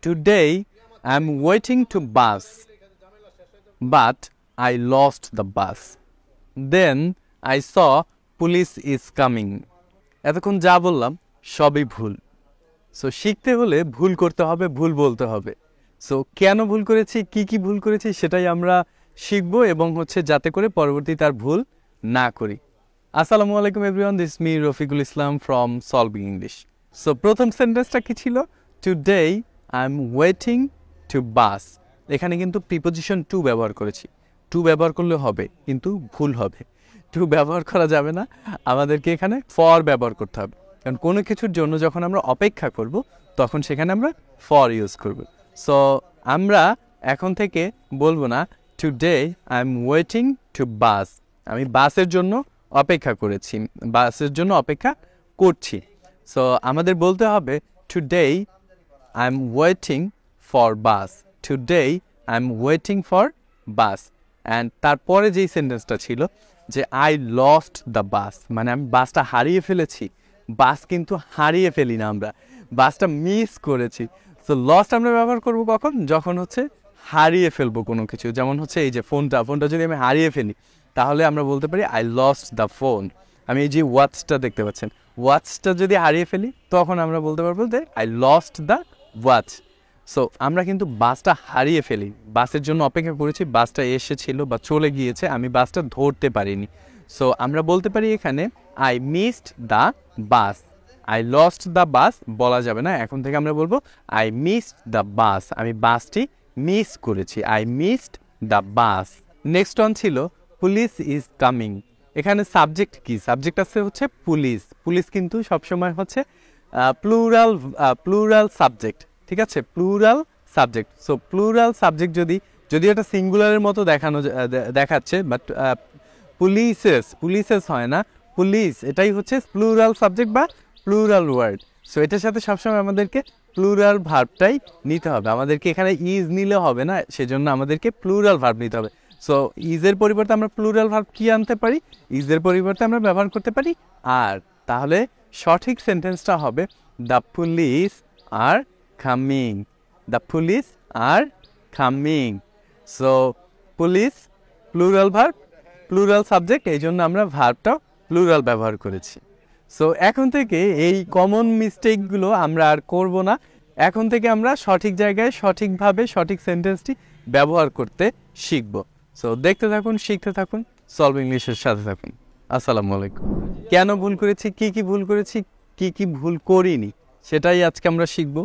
Today I'm waiting to bus, but I lost the bus. Then I saw police is coming. এতক্ষণ যা বললাম সবই ভুল। So শিখতে হলে ভুল করতে হবে, ভুল বলতে হবে। সো কেন ভুল করেছি, কি ভুল করেছি সেটাই আমরা শিখবো এবং যাতে করে পরবর্তীতে আর ভুল না করি। আসসালামু আলাইকুম everyone, this me Rafiqul Islam from solving English. So প্রথম সেন্টেন্সটা কি ছিল? Today I am waiting to bus. এখানে কিন্তু প্রিপোজিশন টু ব্যবহার করেছি। টু ব্যবহার করলে হবে, কিন্তু ভুল হবে। টু ব্যবহার করা যাবে না, আমাদেরকে এখানে ফর ব্যবহার করতে হবে। কারণ কোনো কিছুর জন্য যখন আমরা অপেক্ষা করব তখন সেখানে আমরা ফর ইউজ করব। সো আমরা এখন থেকে বলবো না today I am waiting to bus, আমি বাসের জন্য অপেক্ষা করেছি, বাসের জন্য অপেক্ষা করছি। সো আমাদের বলতে হবে today I am waiting for bus, today I am waiting for bus. And তারপরে যেই সেন্টেন্সটা ছিল যে আই লস্ট দ্য বাস, মানে আমি বাসটা হারিয়ে ফেলেছি। বাস কিন্তু হারিয়ে ফেলি না, আমরা বাসটা মিস করেছি। সো লস্ট আমরা ব্যবহার করব কখন? যখন হারিয়ে ফেলবো কোনো কিছু। যেমন এই যে ফোনটা যদি আমি হারিয়ে ফেলি তাহলে আমরা বলতে পারি আই লস্ট দ্য ফোন। আমি এই যে ওয়াচটা দেখতে পাচ্ছেন, ওয়াচটা যদি হারিয়ে ফেলি তখন আমরা বলতে পারবো যে I lost the watch. So আমরা কিন্তু বাসটা হারিয়ে ফেলি, বাসের জন্য অপেক্ষা করেছি, বাসটা এসেছিল বা চলে গিয়েছে, আমি বাসটা ধরতে পারিনি। সো আমরা বলতে পারি এখানে I missed the bus. I lost the bus বলা যাবে না, এখন থেকে আমরা বলবো আই মিসড দ্য বাস, আমি বাসটি মিস করেছি, I missed the bus. Next one ছিল পুলিশ ইজ কামিং। এখানে সাবজেক্ট কি? সাবজেক্ট আছে পুলিশ। পুলিশ কিন্তু সবসময় প্লুরাল সাবজেক্ট, ঠিক আছে, plural subject. So plural subject যদি এটা সিঙ্গুলারের মতো দেখাচ্ছে, বাট পুলিশেস হয় না, পুলিশ এটাই প্লুরাল সাবজেক্ট বা প্লুরাল ওয়ার্ড। সো এটার সাথে সবসময় আমাদেরকে প্লুরাল ভার্বটাই নিতে হবে, আমাদেরকে এখানে ইজ নিলে হবে না, সেজন্য আমাদেরকে প্লুরাল ভার্ব নিতে হবে। সো ইজের পরিবর্তে আমরা প্লুরাল ভার্ব কি আনতে পারি? ইজের পরিবর্তে আমরা ব্যবহার করতে পারি আর। তাহলে সঠিক সেন্টেন্সটা হবে the police are coming, the police are coming. So police plural verb, plural subject, এই জন্য আমরা ভার্বটা প্লুরাল ব্যবহার করেছি। সো এখন থেকে এই কমন মিস্টেকগুলো আমরা আর করব না। এখন থেকে আমরা সঠিক জায়গায় সঠিকভাবে সঠিক সেন্টেন্সটি ব্যবহার করতে শিখব। সো দেখতে থাকুন, শিখতে থাকুন, সলভ ইংলিশের সাথে থাকুন। আসসালামু আলাইকুম। কেন ভুল করেছি, কি ভুল করেছি, কি ভুল করিনি সেটাই আজকে আমরা শিখব।